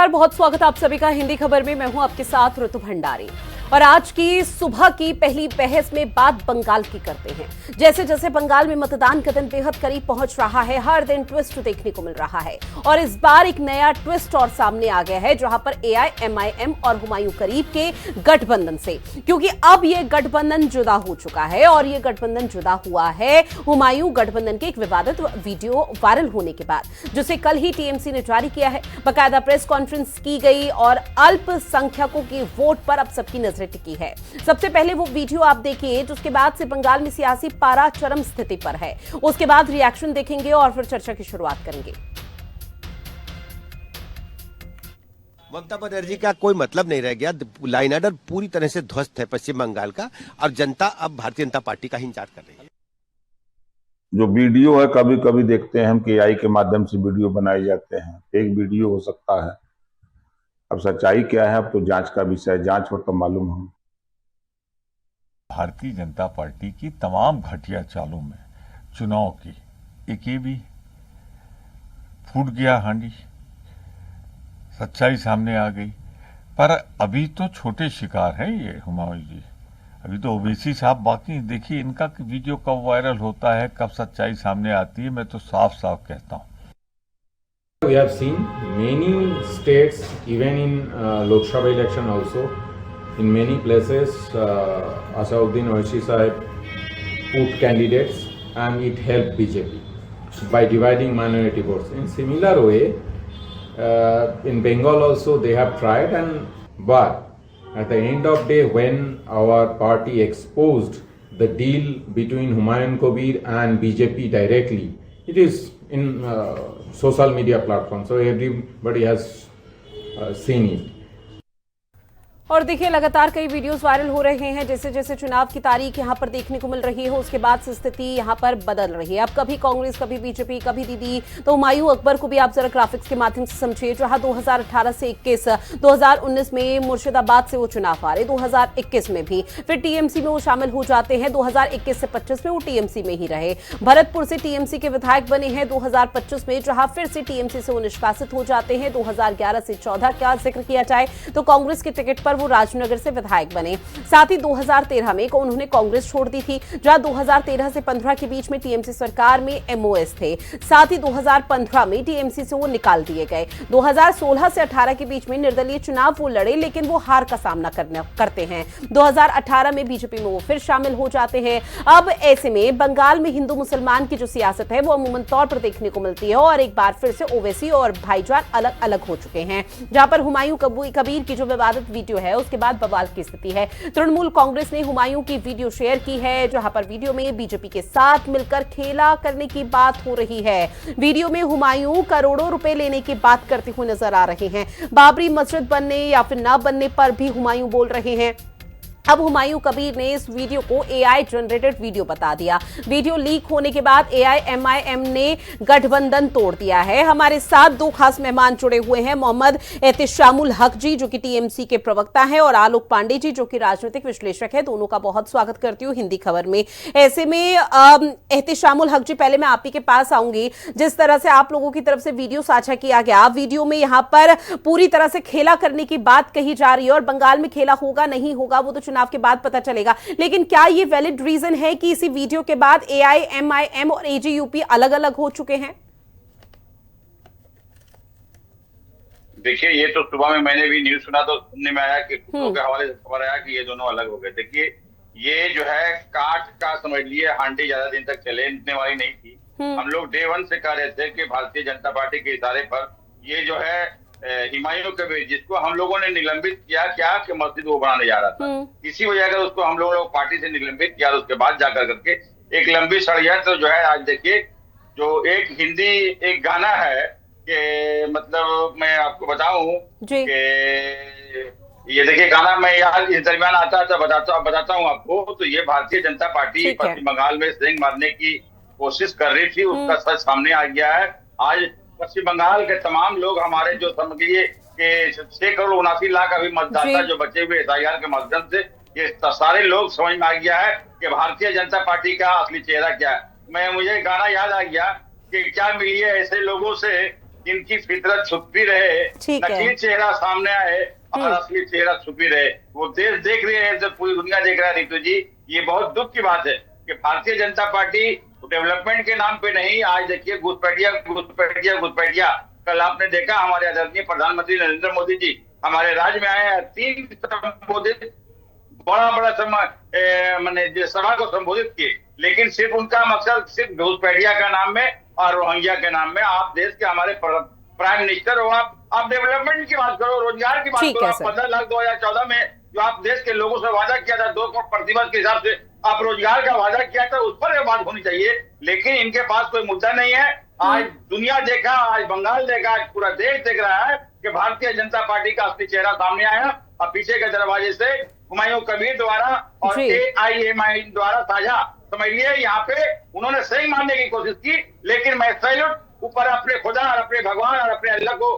नमस्कार, बहुत स्वागत है आप सभी का हिंदी खबर में। मैं हूं आपके साथ ऋतु भंडारी और आज की सुबह की पहली बहस में बात बंगाल की करते हैं। जैसे जैसे बंगाल में मतदान का दिन बेहद करीब पहुंच रहा है, हर दिन ट्विस्ट देखने को मिल रहा है और इस बार एक नया ट्विस्ट और सामने आ गया है, जहां पर एआईएमआईएम और हुमायूं कबीर के गठबंधन से, क्योंकि अब यह गठबंधन जुदा हो चुका है और यह गठबंधन जुदा हुआ है हुमायूं गठबंधन के एक विवादित वीडियो वायरल होने के बाद, जिसे कल ही टीएमसी ने जारी किया है। बाकायदा प्रेस कॉन्फ्रेंस की गई और अल्पसंख्यकों की वोट पर अब सबकी नजरें टिकी है। सबसे पहले वो वीडियो आप देखिए, जिसके बाद से बंगाल में सियासी पारा चरम स्थिति पर है। उसके बाद रिएक्शन देखेंगे और फिर चर्चा की शुरुआत करेंगे। ममता बनर्जी का कोई मतलब नहीं रह गया। लाइन ऑर्डर पूरी तरह से ध्वस्त है पश्चिम बंगाल का और जनता अब भारतीय जनता पार्टी का ही इंतजार कर रही है। जो वीडियो है, कभी कभी देखते हैं हम कि एआई के माध्यम से वीडियो बनाए जाते हैं, फेक वीडियो हो सकता है। अब सच्चाई क्या है, अब तो जांच का विषय, जांच हो तो मालूम हो। भारतीय जनता पार्टी की तमाम घटिया चालों में चुनाव की एक ये भी फूट गया हांडी, सच्चाई सामने आ गई। पर अभी तो छोटे शिकार हैं ये हुमायूं जी, अभी तो ओवैसी साहब बाकी। देखिए इनका वीडियो कब वायरल होता है, कब सच्चाई सामने आती है, मैं तो साफ साफ कहता हूँ। We have seen many states, even in Lok Sabha election also, in many places, Asauddin Owaisi Sahib put candidates and it helped BJP by dividing minority votes. In similar way, in Bengal also they have tried, but at the end of day, when our party exposed the deal between Humayun Kabir and BJP directly, it is in social media platform, so everybody has seen it. और देखिए लगातार कई videos viral हो रहे हैं। जैसे जैसे चुनाव की तारीख यहां पर देखने को मिल रही है, उसके बाद से स्थिति यहां पर बदल रही है। अब कभी कांग्रेस, कभी बीजेपी, कभी दीदी, तो हुमायूं अकबर को भी आप जरा ग्राफिक्स के माध्यम से समझिए। जहां 2018 से 21, 2019 में मुर्शिदाबाद से वो चुनाव हारे, 2021 में भी, फिर टीएमसी में वो शामिल हो जाते हैं। 2021 से 25 में वो टीएमसी में ही रहे। भरतपुर से टीएमसी के विधायक बने हैं 2025 में, जहां फिर से टीएमसी से वो निष्कासित हो जाते हैं। 2011 से 14 का जिक्र किया जाए तो कांग्रेस के टिकट पर वो राजनगर से विधायक बने। साथ ही 2013 में उन्होंने कांग्रेस छोड़ दी थी, जहां 2013 से 15 के बीच में टीएमसी सरकार में एमओएस थे। साथ ही 2015 में टीएमसी से वो निकाल दिए गए। 2016 से 18 के बीच में निर्दलीय चुनाव वो लड़े, लेकिन वो हार का सामना करते हैं। 2018 में बीजेपी में वो फिर शामिल हो जाते हैं। अब ऐसे में बंगाल में हिंदू मुसलमान की जो सियासत है वो अमूमन तौर पर देखने को मिलती है और एक बार फिर से ओवैसी और भाईजान अलग अलग हो चुके हैं। जहां पर हुमायूं कबीर की जो विवादित वीडियो है, उसके बाद बवाल की स्थिति है। तृणमूल कांग्रेस ने हुमायूं की वीडियो शेयर की है, जहां पर वीडियो में बीजेपी के साथ मिलकर खेला करने की बात हो रही है। वीडियो में हुमायूं करोड़ों रुपए लेने की बात करते हुए नजर आ रहे हैं। बाबरी मस्जिद बनने या फिर न बनने पर भी हुमायूं बोल रहे हैं। अब हुमायूं कबीर ने इस वीडियो को एआई जनरेटेड वीडियो बता दिया। वीडियो लीक होने के बाद एआईएमआईएम ने गठबंधन तोड़ दिया है। हमारे साथ दो खास मेहमान जुड़े हुए हैं, मोहम्मद एहतिशामुल हक जी जो कि टीएमसी के प्रवक्ता हैं और आलोक पांडे जी जो कि राजनीतिक विश्लेषक है। दोनों का बहुत स्वागत करती हूँ हिंदी खबर में। ऐसे में एहतिशामुल हक जी, पहले मैं आप ही के पास आऊंगी। जिस तरह से आप लोगों की तरफ से वीडियो साझा किया गया, वीडियो में यहाँ पर पूरी तरह से खेला करने की बात कही जा रही है और बंगाल में खेला होगा नहीं होगा वो तो चुनाव के बाद पता चलेगा, लेकिन क्या ये वैलिड रीजन है कि इसी वीडियो के बाद एआईएमआईएम और एजेयूपी अलग अलग हो चुके हैं? देखिए, ये तो सुबह में मैंने भी न्यूज सुना तो सुनने में आया कि कुत्तों के हवाले से खबर आया कि ये दोनों अलग हो गए। देखिए, ये जो है काट का समझ लिए हांडी ज्यादा दिन तक चलने वाली नहीं थी। हम लोग डे वन से कह रहे थे कि भारतीय जनता पार्टी के इशारे पर ये जो है हुमायूं कबीर, जिसको हम लोगों ने निलंबित किया क्या कि मस्जिद वो बनाने जा रहा था, इसी वजह से उसको हम लोग पार्टी से निलंबित किया। उसके बाद जाकर करके एक लंबी षड्यंत्र जो है, आज देखिए जो एक हिंदी एक गाना है कि मतलब मैं आपको बताऊं कि ये देखिए गाना मैं यार इस दरमियान आता था बताता हूँ आपको। तो ये भारतीय जनता पार्टी पश्चिम बंगाल में सिंह मारने की कोशिश कर रही थी, उसका सच सामने आ गया है। आज पश्चिम बंगाल के तमाम लोग हमारे जो समझिए कि 6,79,00,000 अभी मतदाता जो बचे हुए एसआईआर के माध्यम से, ये सारे लोग समझ में आ गया है कि भारतीय जनता पार्टी का असली चेहरा क्या है। मुझे गाना याद आ गया कि क्या मिली है ऐसे लोगों से इनकी फितरत छुपी रहे, ठीक है। नकली चेहरा सामने आए और असली चेहरा छुपी रहे। वो देश देख रहे हैं, जब पूरी दुनिया देख रहा है रितु जी। ये बहुत दुख की बात है कि भारतीय जनता पार्टी डेवलपमेंट के नाम पे नहीं, आज देखिए घुसपैठिया घुसपैठिया घुसपैठिया। कल आपने देखा हमारे आदरणीय प्रधानमंत्री नरेंद्र मोदी जी हमारे राज्य में आए हैं, 3 संबोधित बड़ा बड़ा मैंने सभा को संबोधित किए, लेकिन सिर्फ उनका मकसद सिर्फ घुसपैठिया का नाम में और रोहिंग्या के नाम में। आप देश के हमारे प्राइम मिनिस्टर हो, आप डेवलपमेंट की बात करो, रोजगार की बात करो। आप 15 लाख 2014 में जो आप देश के लोगों से वादा किया था 2 करोड़ प्रतिवर्ष के हिसाब से आप रोजगार का वादा किया था, उस पर बात होनी चाहिए। लेकिन इनके पास कोई मुद्दा नहीं है। आज दुनिया देखा, आज बंगाल देखा, आज पूरा देश देख रहा है कि भारतीय जनता पार्टी का असली चेहरा सामने आया और पीछे के दरवाजे से हुमायूं कबीर द्वारा और AIMI द्वारा साझा समझिए, यहाँ पे उन्होंने सही मानने की कोशिश की। लेकिन मैं सैल्यूट ऊपर अपने खुदा और अपने भगवान और अपने अल्लाह को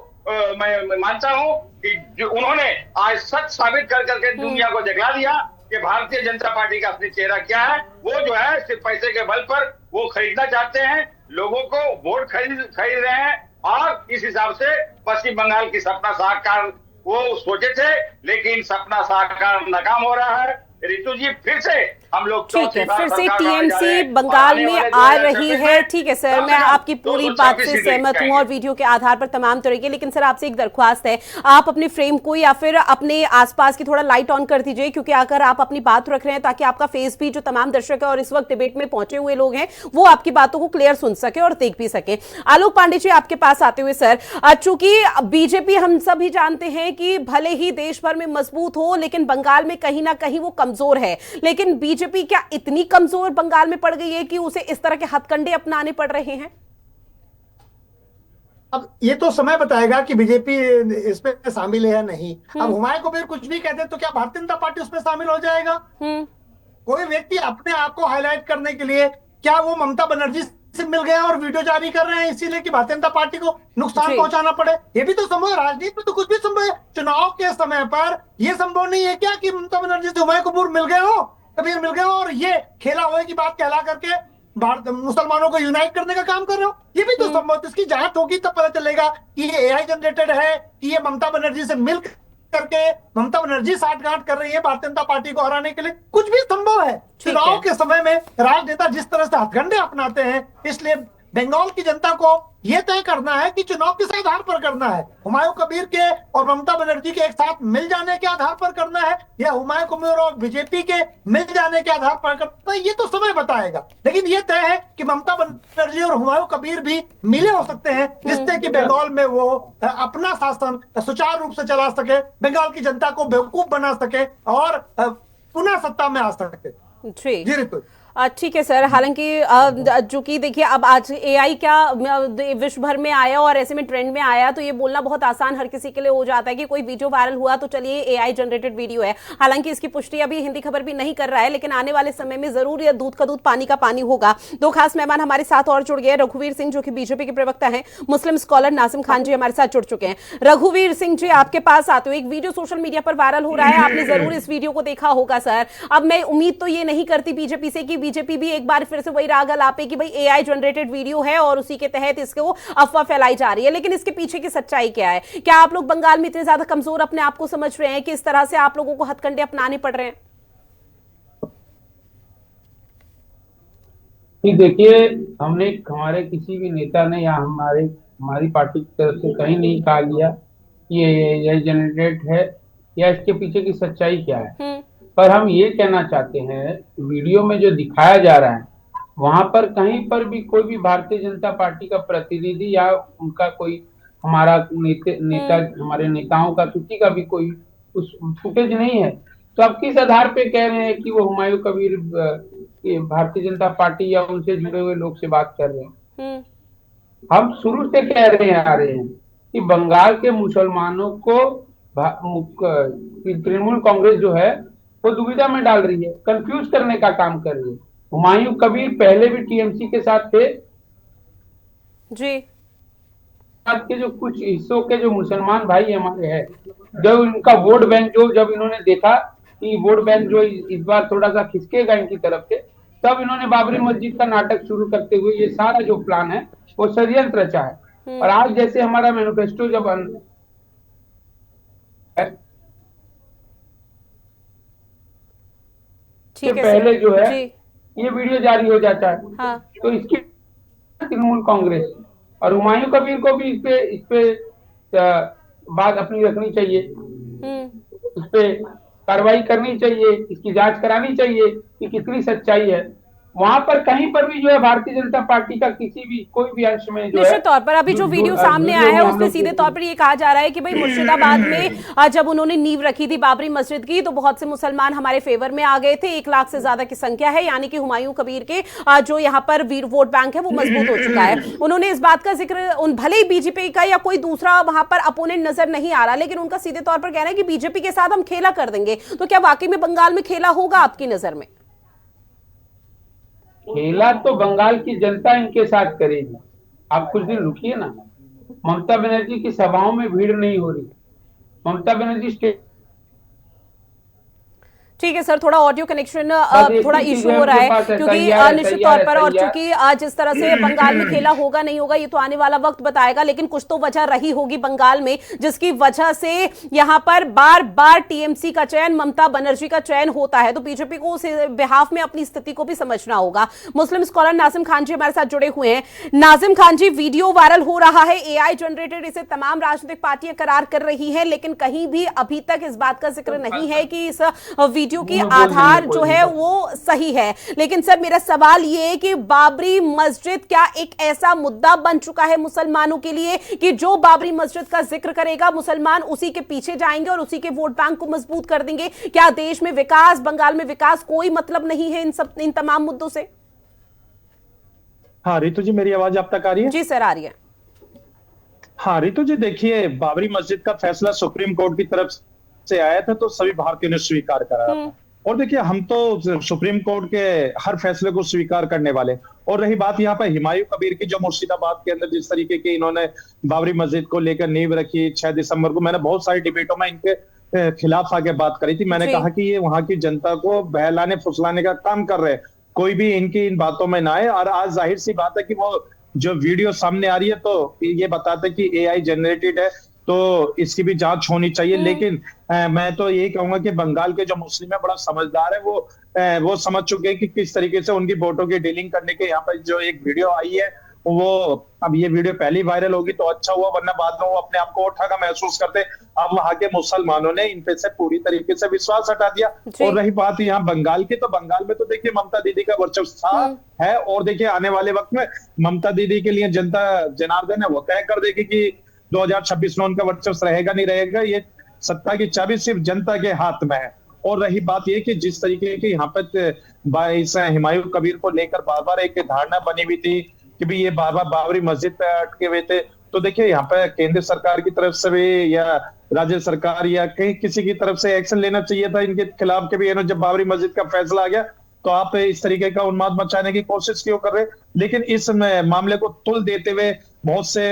मैं मानता हूँ कि जो उन्होंने आज सच साबित कर करके दुनिया को दिखला दिया कि भारतीय जनता पार्टी का असली चेहरा क्या है। वो जो है सिर्फ पैसे के बल पर वो खरीदना चाहते हैं, लोगों को वोट खरीद रहे हैं। और इस हिसाब से पश्चिम बंगाल की सपना साकार वो सोचे थे, लेकिन सपना साकार नाकाम हो रहा है। रितु जी फिर से हम लोग ठीक है, फिर से टीएमसी बंगाल में आ रही है। ठीक है सर, मैं आपकी पूरी बात से सहमत हूं और वीडियो के आधार पर तमाम तरीके। लेकिन सर आपसे एक दरख्वास्त है, आप अपने फ्रेम को या फिर अपने आसपास की थोड़ा लाइट ऑन कर दीजिए, क्योंकि अगर आप अपनी बात रख रहे हैं ताकि आपका फेस भी जो तमाम दर्शक है और इस वक्त डिबेट में पहुंचे हुए लोग हैं वो आपकी बातों को क्लियर सुन सके और देख भी सके। आलोक पांडे जी आपके पास आते हुए सर, चूंकि बीजेपी हम सभी जानते हैं कि भले ही देश भर में मजबूत हो लेकिन बंगाल में कहीं ना कहीं वो कमजोर है। लेकिन बीजेपी क्या इतनी कमजोर बंगाल में पड़ गई है कि उसे इस तरह के हथकंडे अपनाने पड़ रहे हैं? अब ये तो समय बताएगा कि बीजेपी इसमें शामिल है या नहीं। अब हुमायूं कबीर कुछ भी कहते तो क्या भारतीय जनता पार्टी उसमें शामिल हो जाएगा? कोई व्यक्ति अपने आप को हाईलाइट करने के लिए क्या वो ममता बनर्जी से मिल गया और वीडियो जारी कर रहे हैं इसीलिए कि भारतीय जनता पार्टी को नुकसान पहुंचाना पड़े? ये भी तो संभव है, राजनीति में तो कुछ भी संभव है। चुनाव के समय पर यह संभव नहीं है क्या कि ममता बनर्जी से हुमायूं कबीर मिल गए हो, कबीर मिल गए हो और ये खेला हुए की बात कहला करके मुसलमानों को यूनाइट करने का काम कर रहे हो? ये भी तो संभव, इसकी जांच होगी तब पता चलेगा कि ये AI जनरेटेड है कि ये ममता बनर्जी से मिल करके ममता बनर्जी साठगांठ कर रही है भारतीय जनता पार्टी को हराने के लिए। कुछ भी संभव है। चुनाव के समय में राजनेता जिस तरह से हथकंडे अपनाते हैं, इसलिए बंगाल की जनता को यह तय करना है कि चुनाव किस आधार पर करना है। हुमायूं कबीर के और ममता बनर्जी के एक साथ मिल जाने के आधार पर करना है या हुमायूं कबीर और बीजेपी के मिल जाने के आधार पर करना है, ये तो समय बताएगा। लेकिन ये तय है कि ममता बनर्जी और हुमायूं कबीर भी मिले हो सकते हैं जिससे कि बंगाल में वो अपना शासन सुचारू रूप से चला सके, बंगाल की जनता को बेवकूफ बना सके और पुनः सत्ता में आ सके। जी रितु। ठीक है सर, हालांकि जो कि देखिए अब आज AI क्या विश्व भर में आया और ऐसे में ट्रेंड में आया तो ये बोलना बहुत आसान हर किसी के लिए हो जाता है कि कोई वीडियो वायरल हुआ तो चलिए AI जनरेटेड वीडियो है। हालांकि इसकी पुष्टि अभी हिंदी खबर भी नहीं कर रहा है, लेकिन आने वाले समय में जरूर यह दूध का दूध पानी का पानी होगा। 2 खास मेहमान हमारे साथ और जुड़ गए। रघुवीर सिंह जो कि बीजेपी के प्रवक्ता है, मुस्लिम स्कॉलर नासिम खान जी हमारे साथ जुड़ चुके हैं। रघुवीर सिंह जी आपके पास आते हुए, एक वीडियो सोशल मीडिया पर वायरल हो रहा है, आपने जरूर इस वीडियो को देखा होगा सर। अब मैं उम्मीद तो ये नहीं करती बीजेपी से कि बीजेपी भी एक बार फिर से वही राग अलापे कि भाई AI जनरेटेड वीडियो है और उसी के तहत इसको अफवाह फैलाई जा रही है, लेकिन इसके पीछे की सच्चाई क्या है? क्या आप लोग बंगाल में इतने ज्यादा कमजोर अपने आप को समझ रहे हैं कि इस तरह से आप लोगों को हथकंडे अपनाने पड़ रहे हैं? देखिए, हमने हमारे किसी भी नेता ने या हमारी पार्टी की तरफ से कहीं नहीं कहा गया कि ये जनरेटेड है या इसके पीछे की सच्चाई क्या है। पर हम ये कहना चाहते हैं, वीडियो में जो दिखाया जा रहा है वहां पर कहीं पर भी कोई भी भारतीय जनता पार्टी का प्रतिनिधि या उनका कोई हमारा हमारे नेताओं का किसी का भी कोई उस फुटेज नहीं है। तो आप किस आधार पे कह रहे हैं कि वो हुमायूं कबीर भारतीय जनता पार्टी या उनसे जुड़े हुए लोग से बात कर रहे हैं? हम शुरू से कह रहे आ रहे हैं कि बंगाल के मुसलमानों को तृणमूल कांग्रेस जो है वो दुविधा में डाल रही है, कंफ्यूज करने का काम कर रही है। हुमायूं कबीर पहले भी टीएमसी के साथ थे जी। के जो कुछ हिस्सों के जो मुसलमान भाई हमारे हैं, जब उनका वोट बैंक जब इन्होंने देखा कि वोट बैंक जो इस बार थोड़ा सा खिसकेगा इनकी तरफ से, तब इन्होंने बाबरी मस्जिद का नाटक शुरू करते हुए ये सारा जो प्लान है वो षड्यंत्र रचा है। और आज जैसे हमारा मैनिफेस्टो जब ठीक है पहले सर। जो है जी। ये वीडियो जारी हो जाता है, हाँ। तो इसकी तृणमूल कांग्रेस और हुमायूं कबीर को भी इस पे बात अपनी रखनी चाहिए, इस पे कार्रवाई करनी चाहिए, इसकी जांच करानी चाहिए कि कितनी सच्चाई है। वहां पर कहीं पर भी जो है भारतीय जनता पार्टी का किसी भी कोई भी अंश में जो है, निश्चित तौर पर अभी जो वीडियो सामने आया है उसमें सीधे तौर पर ये कहा जा रहा है कि भाई मुर्शिदाबाद में जब उन्होंने नींव रखी थी बाबरी मस्जिद की तो बहुत से मुसलमान हमारे फेवर में आ गए थे, 1 लाख से ज्यादा की संख्या है, यानी कि हुमायूं कबीर के जो यहाँ पर वीर वोट बैंक है वो मजबूत हो चुका है। उन्होंने इस बात का जिक्र भले ही बीजेपी का या कोई दूसरा वहां पर अपोनेंट नजर नहीं आ रहा, लेकिन उनका सीधे तौर पर कहना है कि बीजेपी के साथ हम खेला कर देंगे। तो क्या वाकई में बंगाल में खेला होगा आपकी नजर में? खेला तो बंगाल की जनता इनके साथ करेगी। आप कुछ दिन रुकिए ना, ममता बनर्जी की सभाओं में भीड़ नहीं हो रही। ममता बनर्जी ठीक है सर, थोड़ा ऑडियो कनेक्शन थोड़ा इशू हो रहा है क्योंकि निश्चित तौर पर, और चूंकि जिस तरह से बंगाल में खेला होगा नहीं होगा ये तो आने वाला वक्त बताएगा, लेकिन कुछ तो वजह रही होगी बंगाल में जिसकी वजह से यहां पर बार बार टीएमसी का चयन, ममता बनर्जी का चयन होता है। तो बीजेपी को उस बिहाफ में अपनी स्थिति को भी समझना होगा। मुस्लिम स्कॉलर नाजिम खान जी हमारे साथ जुड़े हुए हैं। नाजिम खान जी, वीडियो वायरल हो रहा है, एआई जनरेटेड, इसे तमाम राजनीतिक पार्टियां करार कर रही है, लेकिन कहीं भी अभी तक इस बात का जिक्र नहीं है कि इस वीडियो की आधार जो है वो सही है। लेकिन सर मेरा सवाल ये है कि बाबरी मस्जिद क्या एक ऐसा मुद्दा बन चुका है मुसलमानों के लिए कि जो बाबरी मस्जिद का जिक्र करेगा मुसलमान उसी के पीछे जाएंगे और उसी के वोट बैंक को मजबूत कर देंगे? क्या देश में विकास, बंगाल में विकास कोई मतलब नहीं है इन तमाम मुद्दों से? हाँ रितु जी, मेरी आवाज आप तक आ रही है? जी सर, आ रही है। हाँ रितु जी, देखिए बाबरी मस्जिद का फैसला सुप्रीम कोर्ट की तरफ से आया था तो सभी भारतीयों ने स्वीकार करा था। और देखिए हम तो सुप्रीम कोर्ट के हर फैसले को स्वीकार करने वाले। और रही बात यहाँ पर हुमायूं कबीर की, जो मुर्शिदाबाद के अंदर जिस तरीके की इन्होंने बाबरी मस्जिद को लेकर नींव रखी 6 दिसंबर को, मैंने बहुत सारी डिबेटों में इनके खिलाफ आके बात करी थी। मैंने कहा कि ये वहां की जनता को बहलाने फुसलाने का काम कर रहे हैं, कोई भी इनकी इन बातों में ना आए। और आज जाहिर सी बात है कि वो जो वीडियो सामने आ रही है तो ये बताते कि एआई जनरेटेड है, तो इसकी भी जांच होनी चाहिए। लेकिन मैं तो यही कहूंगा कि बंगाल के जो मुस्लिम है बड़ा समझदार है, वो समझ चुके हैं कि किस तरीके से उनकी वोटों की डीलिंग करने के। यहाँ पर जो एक वीडियो आई है वो, अब ये वीडियो पहली वायरल होगी तो अच्छा हुआ, वरना बाद में वो अपने आप को उठाका महसूस करते। अब वहां के मुसलमानों ने इन पे से पूरी तरीके से विश्वास हटा दिया। और रही बात यहाँ बंगाल की, तो बंगाल में तो देखिए ममता दीदी का वर्चस्व है। और देखिए आने वाले वक्त में ममता दीदी के लिए जनता जनार्दन है वो तय कर देगी कि 2026 में उनका वर्चस्व रहेगा नहीं रहेगा। ये सत्ता की चाबी सिर्फ जनता के हाथ में है। और रही बात ये कि जिस तरीके की यहाँ पर इस हुमायूं कबीर को लेकर बार बार एक धारणा बनी हुई थी कि भी ये बार बार बाबरी मस्जिद पे अटके हुए थे, तो देखिए यहाँ पे केंद्र सरकार की तरफ से भी या राज्य सरकार या कहीं किसी की तरफ से एक्शन लेना चाहिए था इनके खिलाफ के भी। जब बाबरी मस्जिद का फैसला आ गया तो आप इस तरीके का उन्माद मचाने की कोशिश क्यों कर रहे? लेकिन इस मामले को तुल देते हुए बहुत से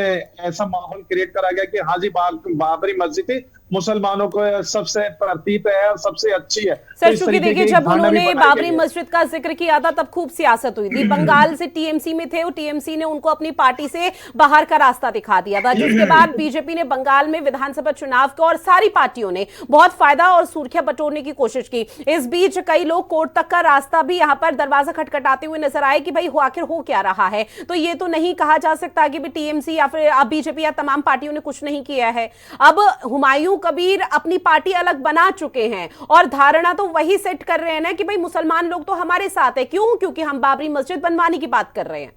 ऐसा माहौल क्रिएट करा गया कि हाँ जी बाबरी मस्जिद ही मुसलमानों को सबसे प्रतीत है और सबसे अच्छी है। सर चूंकि देखिए जब उन्होंने बाबरी मस्जिद का जिक्र किया था तब खूब सियासत हुई थी। बंगाल से टीएमसी में थे, टीएमसी ने उनको अपनी पार्टी से बाहर का रास्ता दिखा दिया था, जिसके बाद बीजेपी ने बंगाल में विधानसभा चुनाव को और सारी पार्टियों ने बहुत फायदा और सुर्खियां बटोरने की कोशिश की। इस बीच कई लोग कोर्ट तक का रास्ता भी यहाँ पर दरवाजा खटखटाते हुए नजर आए कि भाई आखिर हो क्या रहा है। तो ये तो नहीं कहा जा सकता कि टीएमसी या फिर बीजेपी या तमाम पार्टियों ने कुछ नहीं किया है। अब हुमायूं कबीर अपनी पार्टी अलग बना चुके हैं और धारणा तो वही सेट कर रहे हैं ना कि भाई मुसलमान लोग तो हमारे साथ है। क्यों? क्योंकि हम बाबरी मस्जिद बनवाने की बात कर रहे हैं।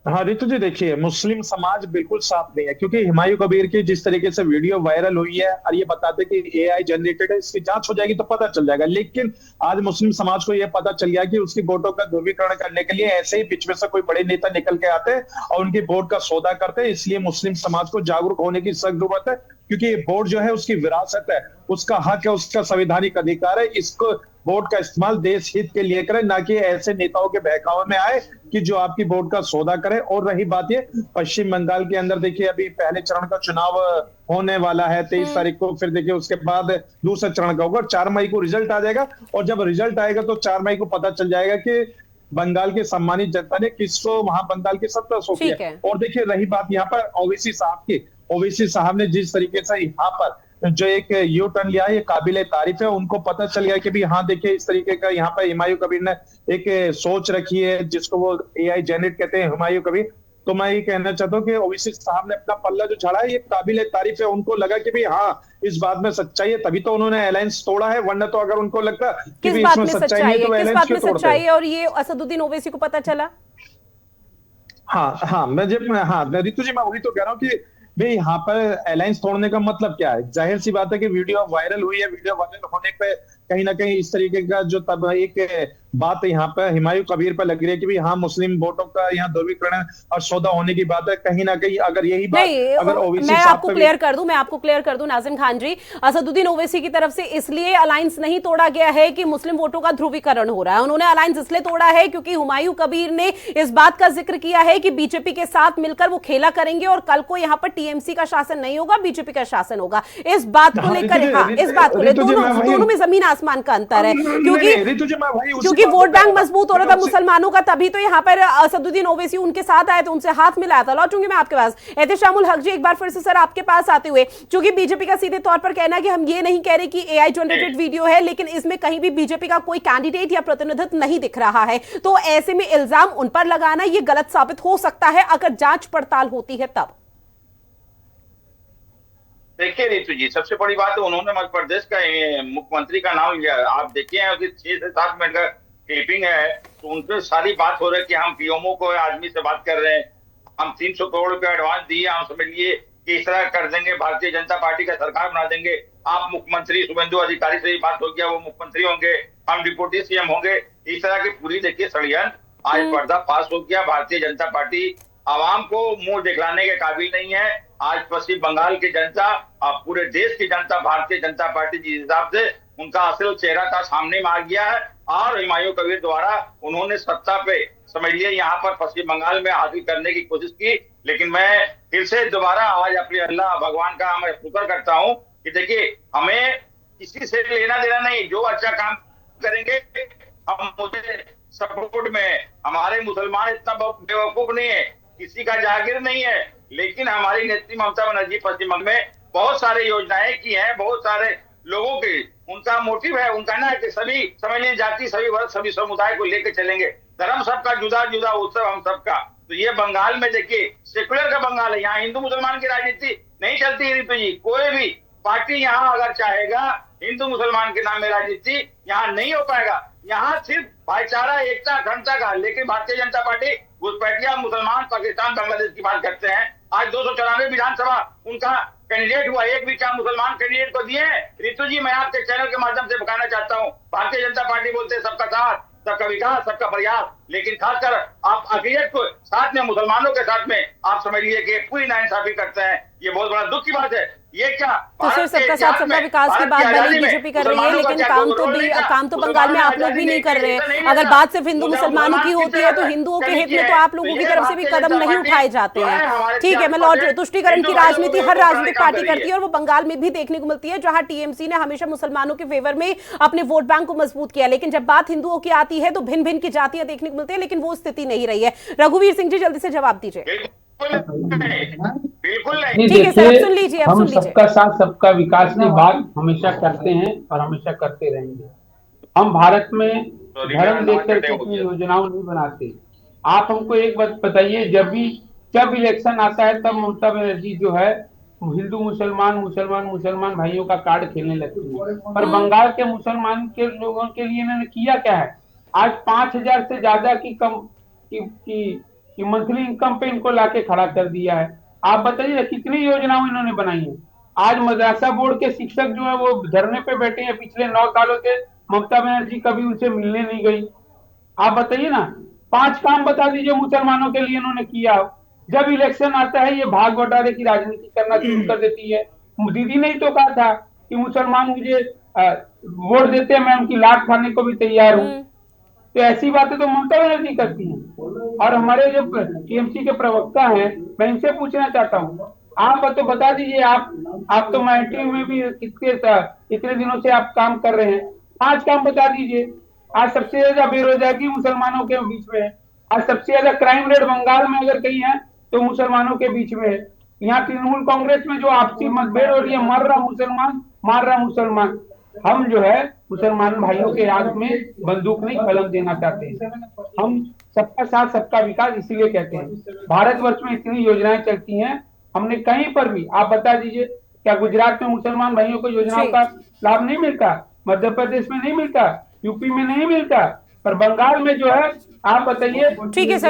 हाँ रितु जी, देखिए मुस्लिम समाज बिल्कुल साफ नहीं है, क्योंकि हुमायूं कबीर की जिस तरीके से वीडियो वायरल हुई है और ये बताते कि एआई जनरेटेड है, इसकी जांच हो जाएगी तो पता चल जाएगा। लेकिन आज मुस्लिम समाज को यह पता चल गया कि उसकी वोटों का ध्रुवीकरण करने के लिए ऐसे ही बीच में से कोई बड़े नेता निकल के आते हैं और उनकी वोट का सौदा करते हैं। इसलिए मुस्लिम समाज को जागरूक होने की सख्त जरूरत है, क्योंकि वोट जो है उसकी विरासत है, उसका हक है, उसका संवैधानिक अधिकार है। इसको वोट का इस्तेमाल देश हित के लिए करें, ना कि ऐसे नेताओं के बहकावे में आए कि जो आपकी वोट का सौदा करे। और रही बात ये, पश्चिम बंगाल के अंदर देखिए अभी पहले चरण का चुनाव होने वाला है 23 तारीख को, फिर देखिए उसके बाद दूसरा चरण का होगा। 4 मई को रिजल्ट आ जाएगा और जब रिजल्ट आएगा तो 4 मई को पता चल जाएगा कि बंगाल के सम्मानित जनता ने किसको वहां बंगाल की सत्ता सौंपी है। और देखिए रही बात यहाँ पर ओवैसी साहब की, ओवैसी साहब ने जिस तरीके से यहाँ पर जो एक यू टर्न लिया है ये काबिले तारीफ है। उनको पता चल गया कि भी हाँ देखिए इस तरीके का यहाँ पर हुमायूं कबीर ने एक सोच रखी है जिसको वो AI जेनेट कहते हैं हुमायूं कबीर। तो मैं ये कहना चाहता हूँ कि ओवैसी साहब ने अपना पल्ला जो चढ़ा है ये काबिले तारीफ है। उनको लगा कि भी हाँ इस बात में सच्चाई है तभी तो उन्होंने अलायंस तोड़ा है, वरना तो अगर उनको लगता कि भी इसमें सच्चाई नहीं है तो किस बात में सच्चाई है और ये असदुद्दीन ओवैसी को पता चला? हाँ रितु जी मैं वही तो कह रहा हूँ कि भाई यहाँ पर अलायंस तोड़ने का मतलब क्या है। जाहिर सी बात है कि वीडियो वायरल हुई है, वीडियो वायरल होने पे कहीं ना कहीं इस तरीके का जो तब एक बात यहाँ पर हुमायूं कबीर पर लग रही है कि भी हाँ मुस्लिम वोटों का यहाँ ध्रुवीकरण और सौदा होने की बात है। कहीं ना कहीं अगर यही बात अगर ओवैसी मैं आपको क्लियर कर दूं नाज़िम खान जी, असदुद्दीन ओवैसी की तरफ से इसलिए अलायंस नहीं तोड़ा गया है कि मुस्लिम वोटों का ध्रुवीकरण हो रहा है। उन्होंने अलायंस इसलिए तोड़ा है क्योंकि हुमायूं कबीर ने इस बात का जिक्र किया है कि बीजेपी के साथ मिलकर वो खेला करेंगे और कल को यहाँ पर टीएमसी का शासन नहीं होगा, बीजेपी का शासन होगा। इस बात को लेकर इस बात को लेकर दोनों में जमीन आसमान का अंतर है, क्योंकि वोट बैंक मजबूत हो रहा था मुसलमानों का, तभी तो यहाँ पर असदुद्दीन ओवैसी उनके साथ आए थे, उनसे हाथ मिलाया था। लौटूंगी मैं आपके पास एहतेशामुल हक जी, एक बार फिर से सर आपके पास आते हुए, क्योंकि बीजेपी का सीधे तौर पर कहना है कि हम ये नहीं कह रहे कि AI जनरेटेड वीडियो है, लेकिन इसमें कहीं भी बीजेपी का कोई कैंडिडेट या प्रतिनिधित्व नहीं दिख रहा है, तो ऐसे में इल्जाम उन पर लगाना ये गलत साबित हो सकता है अगर जांच पड़ताल होती है तब। देखिए रितु जी, सबसे बड़ी बात है उन्होंने मध्य प्रदेश का मुख्यमंत्री का नाम लिया। आप देखिए 6 से 7 मिनट का क्लिपिंग है, तो उन पर सारी बात हो रही है कि हम पीएमओ को आदमी से बात कर रहे हैं, हम 300 करोड़ रुपए एडवांस दिए, हम समझ लिए कि इस तरह कर देंगे, भारतीय जनता पार्टी का सरकार बना देंगे, आप मुख्यमंत्री शुभेंदु अधिकारी से ही बात हो गया, वो मुख्यमंत्री होंगे, हम डिप्टी CM होंगे। इस तरह की पूरी देखिए षड्यंत्र आज पर्दाफाश हो गया। भारतीय जनता पार्टी आवाम को मुंह दिखलाने के काबिल नहीं है। आज पश्चिम बंगाल की जनता और पूरे देश की जनता भारतीय जनता पार्टी जिस हिसाब से उनका असल चेहरा का सामने में आ गया है, और हुमायूं कबीर द्वारा उन्होंने सत्ता पे समझ लिया यहाँ पर पश्चिम बंगाल में हासिल करने की कोशिश की। लेकिन मैं फिर से दोबारा आज अपने अल्लाह भगवान का मैं शुक्र करता हूँ कि देखिए हमें किसी से लेना देना नहीं, जो अच्छा काम करेंगे हम मुझे सपोर्ट में। हमारे मुसलमान इतना बेवकूफ नहीं है, किसी का जागीर नहीं है, लेकिन हमारी नेत्री ममता बनर्जी पश्चिम बंगाल में बहुत सारे योजनाएं की हैं, बहुत सारे लोगों के उनका मोटिव है, उनका ना कि सभी समझ लीजिए जाति, सभी वर्ग, सभी समुदाय को लेकर चलेंगे, धर्म सबका जुदा जुदा, उत्सव हम सबका। तो ये बंगाल में देखिए सेकुलर का बंगाल है, यहाँ हिंदू मुसलमान की राजनीति नहीं चलती है रितु जी। कोई भी पार्टी यहाँ अगर चाहेगा हिंदू मुसलमान के नाम में राजनीति यहाँ नहीं हो पाएगा। यहाँ सिर्फ भाईचारा, एकता, अखंडता का। लेकिन भारतीय जनता पार्टी घुसपैठिया मुसलमान, पाकिस्तान, बांग्लादेश की बात करते हैं। आज 294 विधानसभा उनका कैंडिडेट हुआ, एक भी क्या मुसलमान कैंडिडेट को दिए हैं? रितु जी मैं आपके चैनल के माध्यम से बताना चाहता हूँ, भारतीय जनता पार्टी बोलते हैं सबका साथ, सबका विकास, सबका प्रयास, लेकिन खासकर आप अक़लियत को साथ में, मुसलमानों के साथ में आप समझ लीजिए कि पूरी नाइंसाफी करते हैं। ये बहुत बड़ा दुख की बात है। ये क्या तो सिर्फ सबका साथ सबका विकास की बात भले बीजेपी कर रही है, लेकिन काम तो बंगाल में आप लोग भी नहीं कर रहे हैं। अगर बात सिर्फ हिंदू मुसलमानों की होती है तो हिंदुओं के हित में तो आप लोगों की तरफ से भी कदम नहीं उठाए जाते हैं। ठीक है, मैं लौट तुष्टीकरण की राजनीति हर राजनीतिक पार्टी करती है और वो बंगाल में भी देखने को मिलती है, जहां टीएमसी ने हमेशा मुसलमानों के फेवर में अपने वोट बैंक को मजबूत किया। लेकिन जब बात हिंदुओं की आती है तो भिन्न भिन्न की जातियां देखने को मिलती है, लेकिन वो स्थिति नहीं रही है। रघुवीर सिंह जी जल्दी से जवाब दीजिए। बिल्कुल ठीक है सर, सुन लीजिए, हम सबका साथ सबका विकास की बात हमेशा करते हैं और हमेशा करते रहेंगे। हम भारत में धर्म देख करके अपनी योजनाओं नहीं बनाते। आप हमको एक बात बताइए, जब इलेक्शन आता है तब ममता बनर्जी जो है हिंदू मुसलमान भाइयों का कार्ड खेलने लगती है, पर बंगाल के मुसलमान के लोगों के लिए इन्होंने किया क्या है? आज 5000 से ज्यादा की मंथली इनकम पे इनको लाके खड़ा कर दिया है। आप बताइए कितनी योजनाएं इन्होंने बनाई है। आज मदरसा बोर्ड के शिक्षक जो है वो धरने पे बैठे हैं पिछले 9 सालों से, ममता बनर्जी कभी उनसे मिलने नहीं गई। आप बताइए ना, 5 काम बता दीजिए मुसलमानों के लिए इन्होंने किया। जब इलेक्शन आता है ये भाग बंटारे की राजनीति करना शुरू कर देती है। दीदी ने तो कहा था कि मुसलमान मुझे वोट देते हैं, मैं उनकी लात खाने को भी तैयार हूँ। तो ऐसी बातें तो ममता बनर्जी करती हैं। और हमारे जो टीएमसी के प्रवक्ता हैं, मैं इनसे पूछना चाहता हूँ, आप तो बता दीजिए, आप तो मैट्री में भी इतने दिनों से आप काम कर रहे हैं, 5 काम बता दीजिए आज सबसे ज्यादा बेरोजगारी मुसलमानों के बीच में है। आज सबसे ज्यादा क्राइम रेट बंगाल में अगर कहीं है तो मुसलमानों के बीच में है। यहाँ तृणमूल कांग्रेस में जो आपसी मतभेद हो रही है, मर रहा मुसलमान, मार रहा मुसलमान। हम जो है मुसलमान भाइयों के हाथ में बंदूक नहीं कलम देना चाहते हैं। हम सबका साथ सबका विकास इसीलिए कहते हैं। भारतवर्ष में इतनी योजनाएं चलती हैं, हमने कहीं पर भी, आप बता दीजिए, क्या गुजरात में मुसलमान भाइयों को योजनाओं का लाभ नहीं मिलता? मध्य प्रदेश में नहीं मिलता? यूपी में नहीं मिलता? पर बंगाल में जो है, आप बताइए। ठीक है सर।